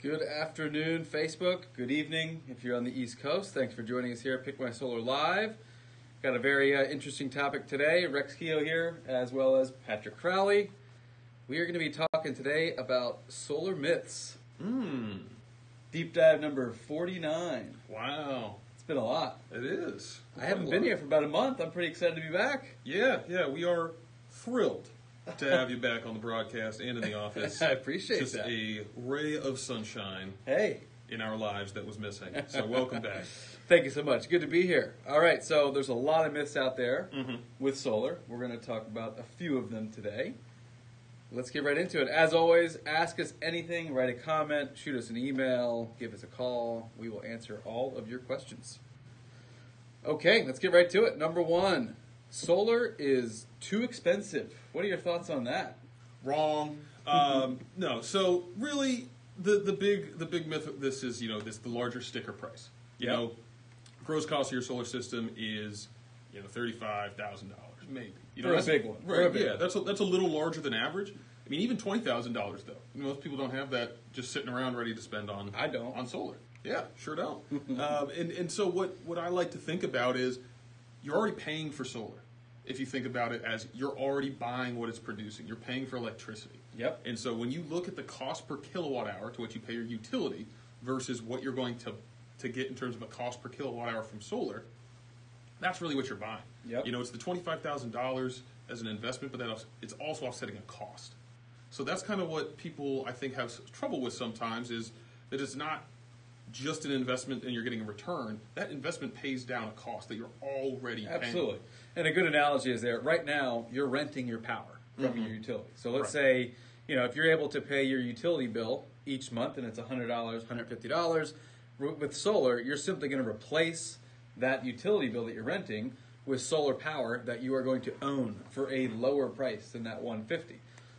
Good afternoon, Facebook. Good evening if you're on the East Coast. Thanks for joining us here at Pick My Solar Live. Got a very interesting topic today. Rex Keogh here, as well as Patrick Crowley. We are going to be talking today about solar myths. Deep dive number 49. Wow. It's been a lot. It is. I haven't been here for about a month. I'm pretty excited to be back. Yeah, we are thrilled to have you back on the broadcast and in the office. I appreciate Just that. a ray of sunshine Hey. in our lives that was missing. So welcome back. Thank you so much. Good to be here. All right, so there's a lot of myths out there with solar. We're going to talk about a few of them today. Let's get right into it. As always, ask us anything, write a comment, shoot us an email, give us a call. We will answer all of your questions. Okay, let's get right to it. Number one, solar is too expensive. What are your thoughts on that? Wrong. No. So really, the big myth of this is the larger sticker price. Gross cost of your solar system is $35,000 maybe. For a big one. Right? Yeah, that's a little larger than average. I mean, even $20,000 though. Most people don't have that just sitting around ready to spend on. I don't. On solar. Yeah, sure don't. And so what I like to think about is you're already paying for solar. If you think about it as you're already buying what it's producing, you're paying for electricity. Yep. And so when you look at the cost per kilowatt hour to what you pay your utility versus what you're going to get in terms of a cost per kilowatt hour from solar, that's really what you're buying. Yep. It's the $25,000 as an investment, but it's also offsetting a cost. So that's kind of what people, I think, have trouble with sometimes is that it's not just an investment and you're getting a return. That investment pays down a cost that you're already paying. Absolutely. And a good analogy is there. Right now, you're renting your power from your utility. So let's say, if you're able to pay your utility bill each month and it's $100, $150, with solar, you're simply going to replace that utility bill that you're renting with solar power that you are going to own for a lower price than that $150.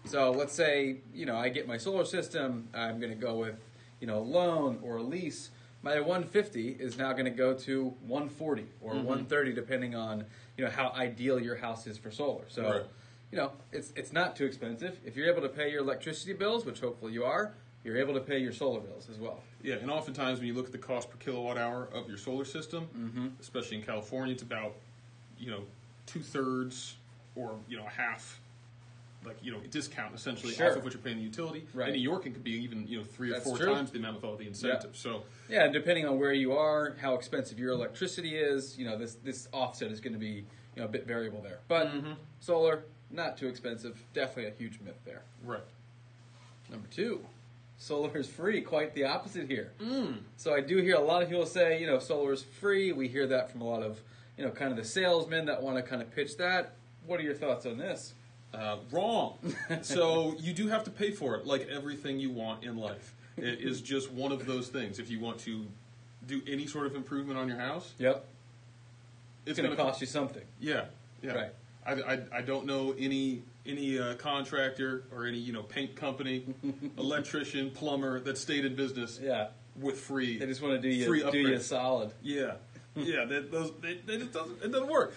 So let's say, I get my solar system, I'm going to go with, a loan or a lease. My $150 is now going to go to $140 or $130 depending on, how ideal your house is for solar. So, it's not too expensive. If you're able to pay your electricity bills, which hopefully you are, you're able to pay your solar bills as well. Yeah, and oftentimes when you look at the cost per kilowatt hour of your solar system, especially in California, it's about, 2/3 or, a half, discount essentially off of what you're paying the utility. Right. In New York, it could be even, 3 or 4 true. times the amount with all the incentives. Yeah. So yeah, depending on where you are, how expensive your electricity is, this offset is going to be, a bit variable there. But solar, not too expensive. Definitely a huge myth there. Right. Number two, solar is free. Quite the opposite here. So I do hear a lot of people say, solar is free. We hear that from a lot of, kind of the salesmen that want to kind of pitch that. What are your thoughts on this? Wrong. So you do have to pay for it, like everything you want in life. It is just one of those things. If you want to do any sort of improvement on your house, Yep. it's going to cost you something. Yeah. Right. I don't know any contractor or any paint company, electrician, plumber that stayed in business with free. They just want to do upgrades. you solid. Yeah. Yeah, it doesn't work.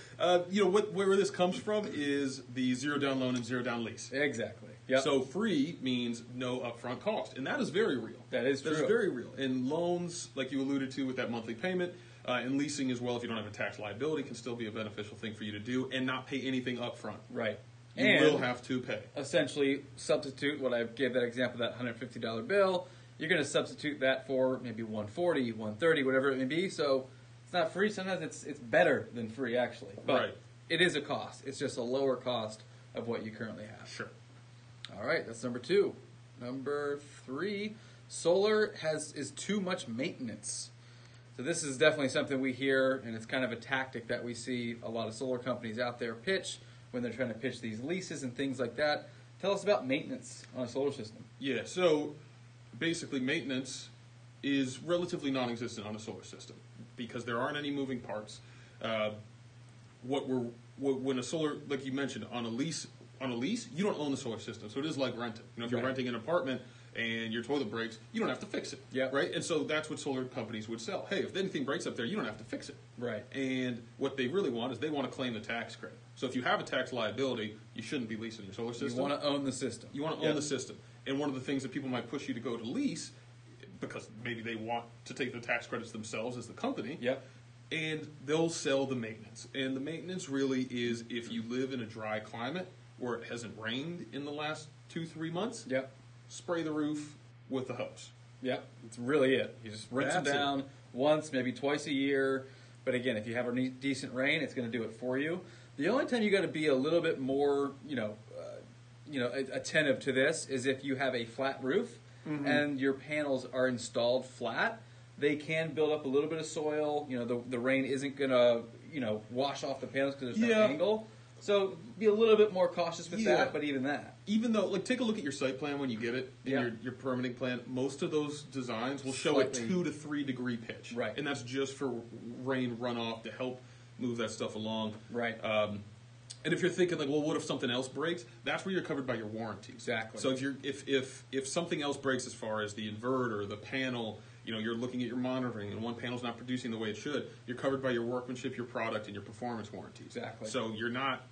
Where this comes from is the zero down loan and zero down lease. Exactly. Yep. So free means no upfront cost, and that is very real. That is true. That's very real. And loans, like you alluded to with that monthly payment, and leasing as well, if you don't have a tax liability, can still be a beneficial thing for you to do and not pay anything upfront. Right. You will have to pay. Essentially, substitute what I gave that example, that $150 bill. You're going to substitute that for maybe $140, $130, whatever it may be. So it's not free. Sometimes it's better than free, actually. But it is a cost. It's just a lower cost of what you currently have. Sure. All right, that's number two. Number three, solar is too much maintenance. So this is definitely something we hear, and it's kind of a tactic that we see a lot of solar companies out there pitch when they're trying to pitch these leases and things like that. Tell us about maintenance on a solar system. Yeah, so basically maintenance is relatively non-existent on a solar system because there aren't any moving parts. When a solar, like you mentioned, on a lease, you don't own the solar system, so it is like renting. If you're renting an apartment and your toilet breaks, you don't have to fix it. Yep. Right? And so that's what solar companies would sell. Hey, if anything breaks up there, you don't have to fix it. Right. And what they really want is they want to claim the tax credit. So if you have a tax liability, you shouldn't be leasing your solar system. You want to own the system. You want to own the system. And one of the things that people might push you to go to lease, because maybe they want to take the tax credits themselves as the company. Yep. And they'll sell the maintenance. And the maintenance really is if you live in a dry climate where it hasn't rained in the last 2-3 months, Yep. spray the roof with the hose. Yep. That's really it. You just rinse them That's down once, maybe twice a year. But again, if you have a decent rain, it's going to do it for you. The only time you got to be a little bit more, attentive to this is if you have a flat roof and your panels are installed flat. They can build up a little bit of soil. The rain isn't going to, wash off the panels because there's no angle. So be a little bit more cautious with that, but even that. Even though, take a look at your site plan when you get it, in your permitting plan. Most of those designs will show a 2 to 3 degree pitch. Right. And that's just for rain runoff to help move that stuff along. Right. And if you're thinking what if something else breaks? That's where you're covered by your warranty. Exactly. So if something else breaks as far as the inverter, the panel, you're looking at your monitoring and one panel's not producing the way it should, you're covered by your workmanship, your product, and your performance warranty. Exactly. So you're not,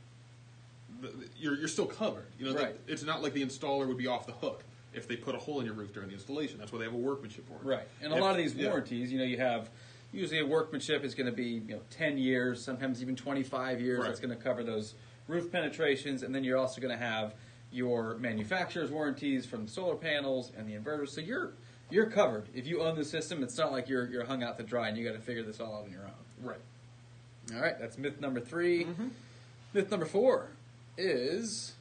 you're still covered. Right. It's not like the installer would be off the hook if they put a hole in your roof during the installation. That's why they have a workmanship warranty. Right. And a lot of these warranties, you have usually a workmanship is going to be 10 years, sometimes even 25 years. Right. That's going to cover those roof penetrations, and then you're also going to have your manufacturer's warranties from the solar panels and the inverters. So you're covered. If you own the system, it's not like you're hung out to dry and you got to figure this all out on your own. Right. All right, that's myth number 3. Myth number 4 is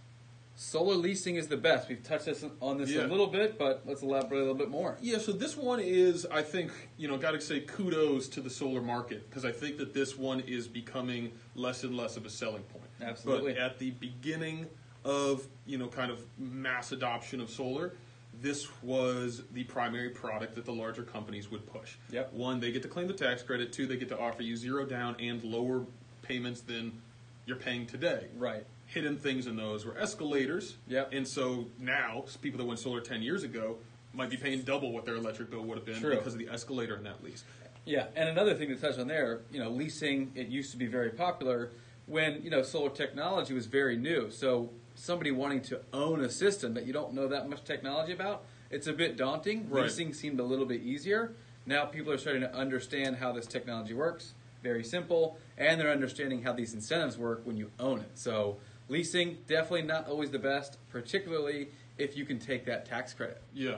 solar leasing is the best. We've touched on this a little bit, but let's elaborate a little bit more. Yeah, so this one is, I think, got to say kudos to the solar market, because I think that this one is becoming less and less of a selling point. Absolutely. But at the beginning of, kind of mass adoption of solar, this was the primary product that the larger companies would push. Yep. 1, they get to claim the tax credit. 2, they get to offer you 0 down and lower payments than you're paying today. Right. Hidden things in those were escalators. Yep. And so now, people that went solar 10 years ago might be paying double what their electric bill would have been because of the escalator in that lease. Yeah, and another thing to touch on there, leasing, it used to be very popular when, solar technology was very new. So somebody wanting to own a system that you don't know that much technology about, it's a bit daunting. Right. Leasing seemed a little bit easier. Now people are starting to understand how this technology works. Very simple. And they're understanding how these incentives work when you own it. So leasing, definitely not always the best, particularly if you can take that tax credit. Yeah.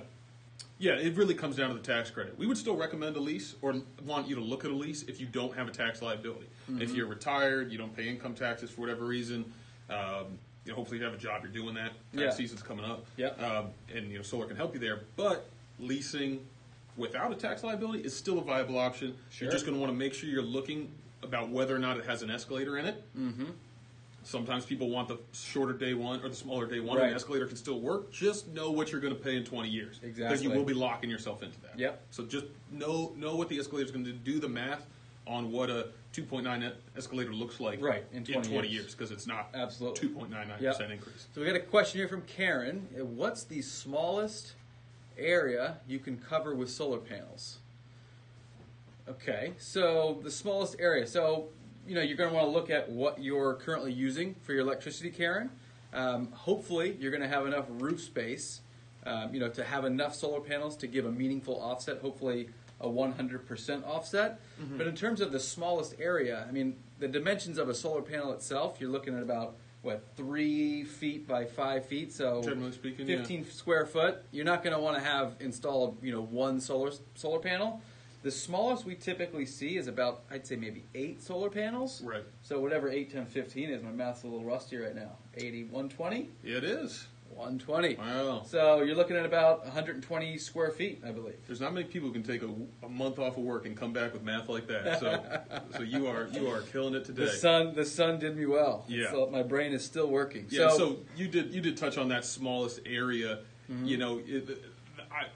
Yeah, it really comes down to the tax credit. We would still recommend a lease or want you to look at a lease if you don't have a tax liability. If you're retired, you don't pay income taxes for whatever reason, hopefully you have a job, you're doing that. Tax season's coming up. And solar can help you there. But leasing without a tax liability is still a viable option. Sure. You're just going to want to make sure you're looking about whether or not it has an escalator in it. Sometimes people want the shorter day one or the smaller day one, and the escalator can still work. Just know what you're going to pay in 20 years. Exactly. Because you will be locking yourself into that. Yep. So just know what the escalator is going to do, the math on what a 2.9 escalator looks like in 20 years, because it's not absolutely 2.99% increase. So we got a question here from Karen. What's the smallest area you can cover with solar panels? Okay, so the smallest area. So you're going to want to look at what you're currently using for your electricity, Karen. Hopefully, you're going to have enough roof space, to have enough solar panels to give a meaningful offset, hopefully a 100% offset. But in terms of the smallest area, the dimensions of a solar panel itself, you're looking at about, 3 feet by 5 feet, so generally speaking, 15 square foot. You're not going to want to have installed, one solar panel. The smallest we typically see is about, I'd say maybe 8 solar panels. Right. So whatever 8, 10, 15 is, my math's a little rusty right now. 80, 120? It is. 120. Wow. So you're looking at about 120 square feet, I believe. There's not many people who can take a month off of work and come back with math like that. So you are killing it today. The sun did me well. Yeah. So my brain is still working. Yeah. So you did touch on that smallest area.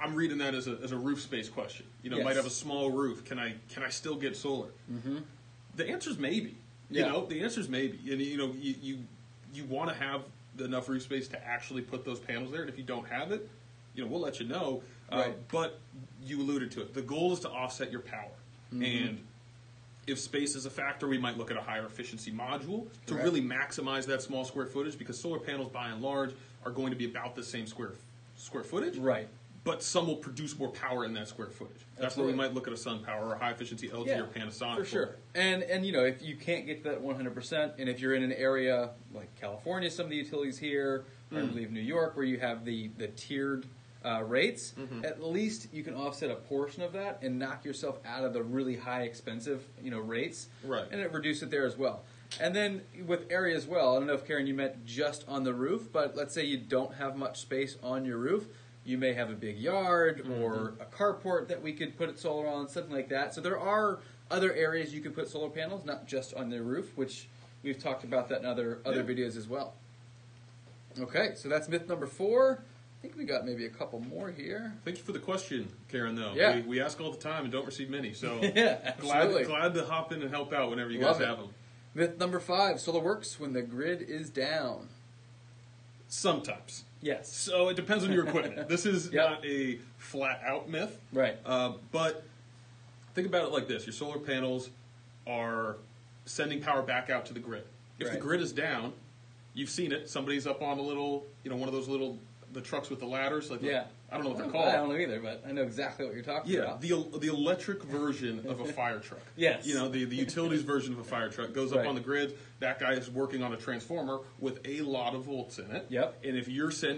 I'm reading that as a roof space question. Might have a small roof. Can I still get solar? The answer is maybe. The answer is maybe. And you want to have enough roof space to actually put those panels there. And if you don't have it, we'll let you know. Right. But you alluded to it. The goal is to offset your power. And if space is a factor, we might look at a higher efficiency module to really maximize that small square footage, because solar panels, by and large, are going to be about the same square footage. Right. but some will produce more power in that square footage. That's where we might look at a SunPower or a high efficiency LG or Panasonic. For sure. And if you can't get to that 100%, and if you're in an area like California, some of the utilities here, or I believe New York, where you have the tiered rates, at least you can offset a portion of that and knock yourself out of the really high expensive rates, right? And it reduce it there as well. And then with area as well, I don't know if Karen you meant just on the roof, but let's say you don't have much space on your roof. You may have a big yard or a carport that we could put solar on, something like that. So there are other areas you can put solar panels, not just on the roof, which we've talked about that in other videos as well. Okay, so that's myth number 4. I think we got maybe a couple more here. Thank you for the question, Karen, though. Yeah. We ask all the time and don't receive many, so absolutely. glad to hop in and help out whenever you guys have them. Myth number 5, solar works when the grid is down. Sometimes. Yes. So it depends on your equipment. This is not a flat-out myth. Right. But think about it like this. Your solar panels are sending power back out to the grid. If the grid is down, you've seen it. Somebody's up on a little, one of those little, the trucks with the ladders. Like I don't know what they're called. I don't know either, but I know exactly what you're talking about. Yeah, the electric version of a fire truck. Yes. The utilities version of a fire truck goes up on the grid. That guy is working on a transformer with a lot of volts in it. Yep. And if you're so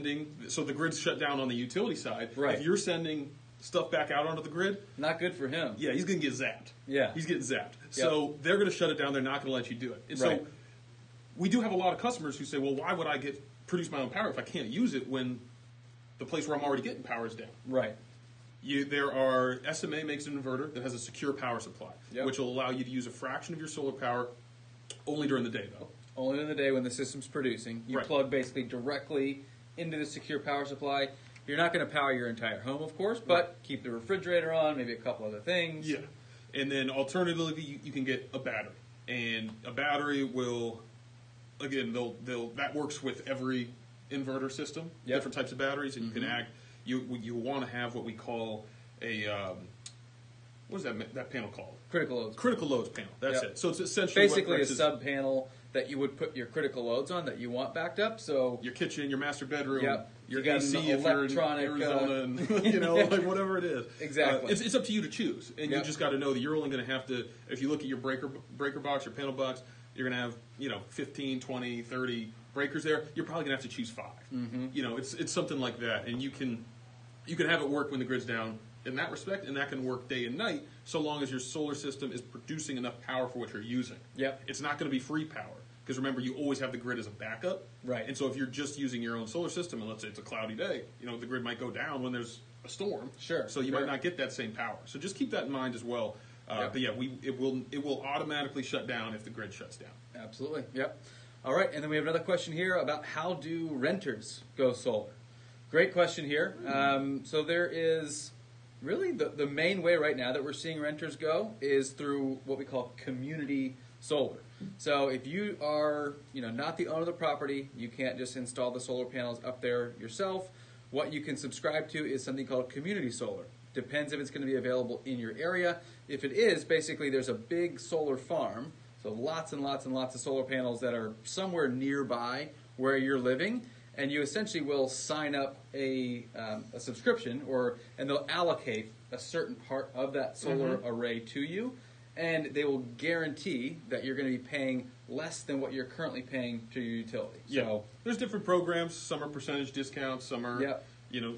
the grid's shut down on the utility side. Right. If you're sending stuff back out onto the grid. Not good for him. Yeah, he's going to get zapped. Yeah. He's getting zapped. So they're going to shut it down. They're not going to let you do it. And so we do have a lot of customers who say, well, why would I produce my own power if I can't use it when the place where I'm already getting power is down? Right. SMA makes an inverter that has a secure power supply, Yep. which will allow you to use a fraction of your solar power only during the day, though. Only in the day when the system's producing. You plug basically directly into the secure power supply. You're not going to power your entire home, of course, but keep the refrigerator on, maybe a couple other things. Yeah. And then alternatively, you can get a battery. And a battery will, again, that works with every inverter system, different types of batteries, and you can you want to have what we call a, what is that panel called? Critical loads. Critical loads panel, that's it. So it's essentially basically a sub-panel that you would put your critical loads on that you want backed up. So your kitchen, your master bedroom, your you AC if you're in Arizona, and like whatever it is. Exactly. It's up to you to choose, and you just got to know that you're only going to have to. If you look at your breaker box, your panel box, you're going to have 15, 20, 30 breakers there. You're probably going to have to choose 5. It's something like that, and you can have it work when the grid's down in that respect, and that can work day and night, so long as your solar system is producing enough power for what you're using. Yep. It's not going to be free power, because remember, you always have the grid as a backup. Right. And so if you're just using your own solar system, and let's say it's a cloudy day, the grid might go down when there's a storm. Sure. So you might not get that same power. So just keep that in mind as well. But yeah, it will automatically shut down if the grid shuts down. Absolutely. Yep. All right, and then we have another question here about how do renters go solar? Great question here. So there is really the main way right now that we're seeing renters go is through what we call community solar. So if you are not the owner of the property, you can't just install the solar panels up there yourself. What you can subscribe to is something called community solar. Depends if it's going to be available in your area. If it is, basically there's a big solar farm, so lots and lots and lots of solar panels that are somewhere nearby where you're living, and you essentially will sign up a subscription, and they'll allocate a certain part of that solar array to you, and they will guarantee that you're going to be paying less than what you're currently paying to your utility. Yeah. So there's different programs. Some are percentage discounts. Some are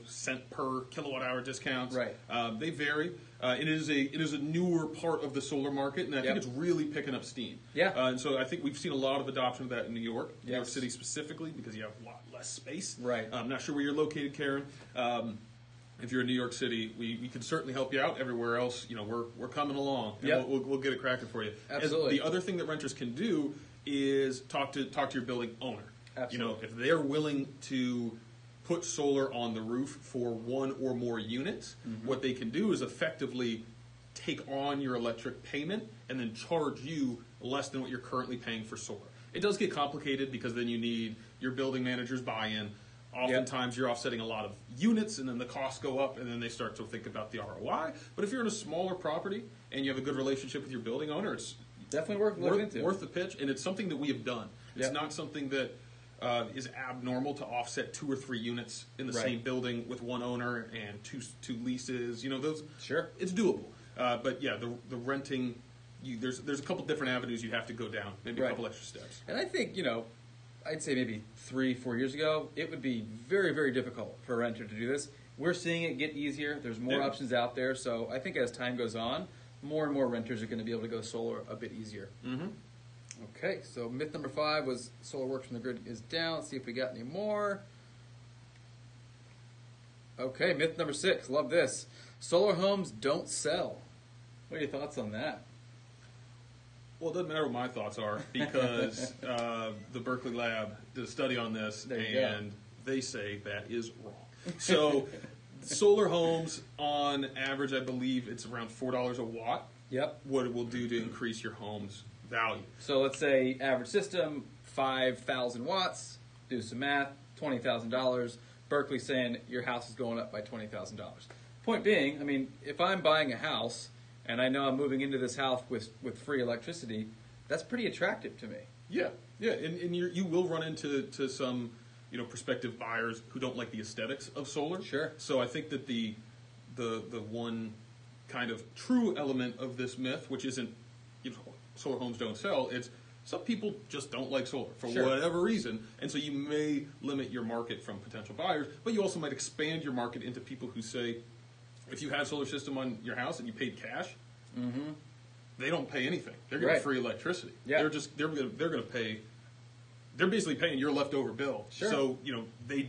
cent per kilowatt hour discounts. Right. They vary. It is a newer part of the solar market, and I think it's really picking up steam. Yeah. And so I think we've seen a lot of adoption of that in New York City specifically, because you have a lot less space. Right. I'm not sure where you're located, Karen. If you're in New York City, we can certainly help you out. Everywhere else, we're coming along, and we'll get it cracking for you. Absolutely. The other thing that renters can do is talk to your building owner. Absolutely. If they're willing to put solar on the roof for one or more units, what they can do is effectively take on your electric payment and then charge you less than what you're currently paying for solar. It does get complicated because then you need your building manager's buy-in. Oftentimes you're offsetting a lot of units, and then the costs go up, and then they start to think about the ROI. But if you're in a smaller property and you have a good relationship with your building owner, it's definitely worth looking into. Worth the pitch, and it's something that we have done. It's not something that is abnormal to offset 2 or 3 units in the same building with one owner and two leases. Those. Sure. It's doable. But yeah, the renting, there's a couple different avenues you have to go down, maybe a couple extra steps. And I think, I'd say maybe 3-4 years ago, it would be very, very difficult for a renter to do this. We're seeing it get easier. There's more options out there. So I think as time goes on, more and more renters are going to be able to go solar a bit easier. Mm-hmm. Okay, so myth number 5 was solar works from the grid is down. Let's see if we got any more. Okay, myth number 6. Love this. Solar homes don't sell. What are your thoughts on that? Well, it doesn't matter what my thoughts are because the Berkeley lab did a study on this, and they say that is wrong. So solar homes, on average, I believe it's around $4 a watt. Yep. What it will do to increase your home's value. So let's say average system, 5,000 watts. Do some math, $20,000. Berkeley's saying your house is going up by $20,000. Point being, I mean, if I'm buying a house and I know I'm moving into this house with free electricity, that's pretty attractive to me. Yeah, and you will run into some prospective buyers who don't like the aesthetics of solar. Sure. So I think that the one kind of true element of this myth, which isn't solar homes don't sell, it's some people just don't like solar for whatever reason, and so you may limit your market from potential buyers, but you also might expand your market into people who say, if you have a solar system on your house and you paid cash, they don't pay anything. They're getting free electricity. Yeah. They're going to pay. They're basically paying your leftover bill. Sure. So they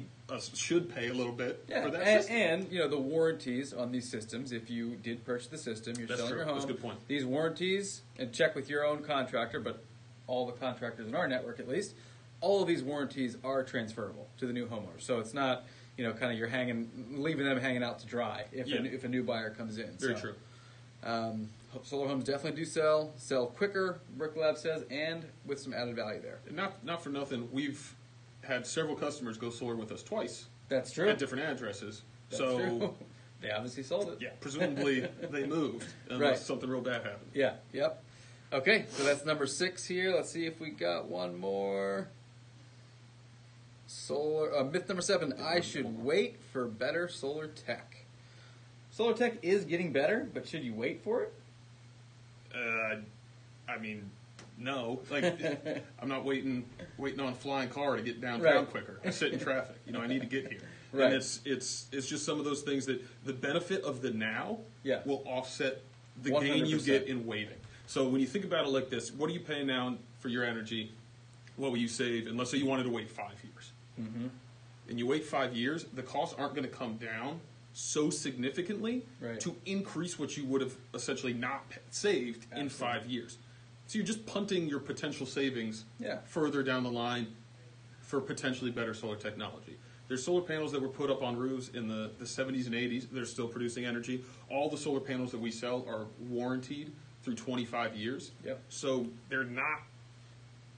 should pay a little bit for that system. And the warranties on these systems. If you did purchase the system, you're selling your home. That's a good point. These warranties, and check with your own contractor, but all the contractors in our network at least, all of these warranties are transferable to the new homeowner. So it's not kind of you're leaving them hanging out to dry if a new buyer comes in. Very true. Solar homes definitely do sell quicker, Bricklab says, and with some added value there. And not for nothing, we've had several customers go solar with us twice. That's true. At different addresses. That's true. They obviously sold it. Yeah, presumably they moved unless something real bad happened. Yeah, yep. Okay, so that's number 6 here. Let's see if we got one more. Myth number 7, I should wait for better solar tech. Solar tech is getting better, but should you wait for it? I mean, no. Like, I'm not waiting on a flying car to get downtown quicker. I sit in traffic. I need to get here. Right. And it's just some of those things that the benefit of the now will offset the 100%. Gain you get in waiting. So when you think about it like this, what are you paying now for your energy? What will you save? And let's say you wanted to wait 5 years. Mm-hmm. And you wait 5 years, the costs aren't going to come down so significantly to increase what you would have essentially not saved in 5 years. So you're just punting your potential savings further down the line for potentially better solar technology. There's solar panels that were put up on roofs in the 70s and 80s. They're still producing energy. All the solar panels that we sell are warranted through 25 years. Yep. So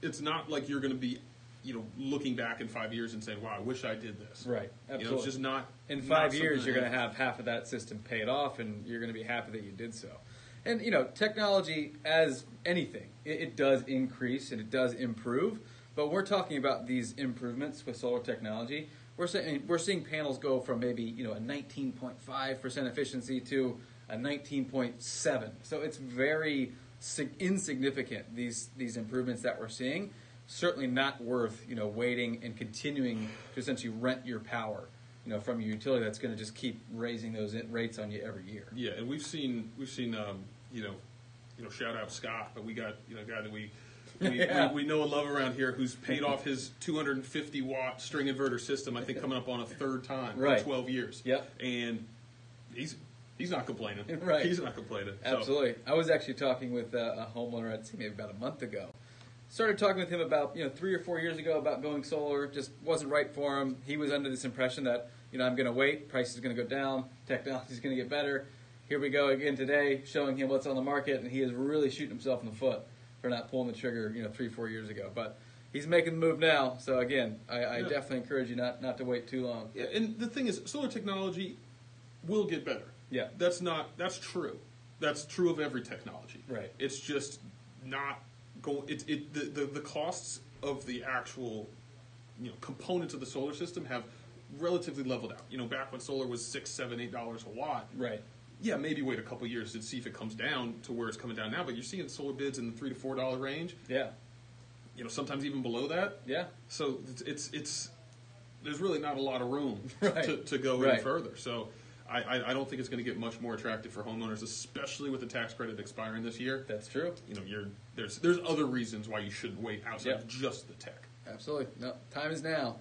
it's not like you're going to be looking back in 5 years and saying, wow, I wish I did this. Right, absolutely. It's just not. In 5 years, you're going to have half of that system paid off, and you're going to be happy that you did so. And, technology, as anything, it does increase and it does improve, but we're talking about these improvements with solar technology. We're seeing panels go from maybe, a 19.5% efficiency to a 19.7. So it's very insignificant, these improvements that we're seeing. Certainly not worth waiting and continuing to essentially rent your power from your utility that's going to just keep raising those rates on you every year. Yeah, and we've seen shout out Scott, but we got a guy that we know and love around here who's paid off his 250 watt string inverter system. I think coming up on a third time in 12 years. Yep. And he's not complaining. Right. He's not complaining. Absolutely. I was actually talking with a homeowner I'd say maybe about a month ago. Started talking with him about 3 or 4 years ago about going solar. Just wasn't right for him. He was under this impression that I'm going to wait, price is going to go down, technology is going to get better. Here we go again today, showing him what's on the market, and he is really shooting himself in the foot for not pulling the trigger 3 or 4 years ago. But he's making the move now. So again, I definitely encourage you not to wait too long. Yeah, and the thing is, solar technology will get better. Yeah, that's true. That's true of every technology. Right. It's just not. The costs of the actual components of the solar system have relatively leveled out. Back when solar was $6, $7, $8 a watt. Right. Yeah, maybe wait a couple years to see if it comes down to where it's coming down now. But you're seeing solar bids in the $3 to $4 range. Yeah. Sometimes even below that. Yeah. So it's there's really not a lot of room right. to go any further. So I don't think it's going to get much more attractive for homeowners, especially with the tax credit expiring this year. That's true. There's other reasons why you shouldn't wait outside of just the tech. Absolutely. No, time is now.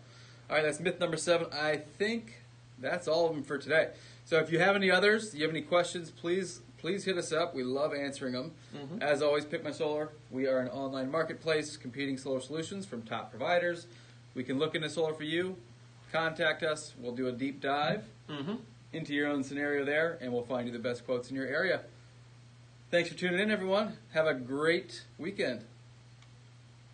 All right, that's myth number 7. I think that's all of them for today. So if you have any others, you have any questions, please hit us up. We love answering them. Mm-hmm. As always, Pick My Solar. We are an online marketplace competing solar solutions from top providers. We can look into solar for you. Contact us. We'll do a deep dive into your own scenario there, and we'll find you the best quotes in your area. Thanks for tuning in, everyone. Have a great weekend.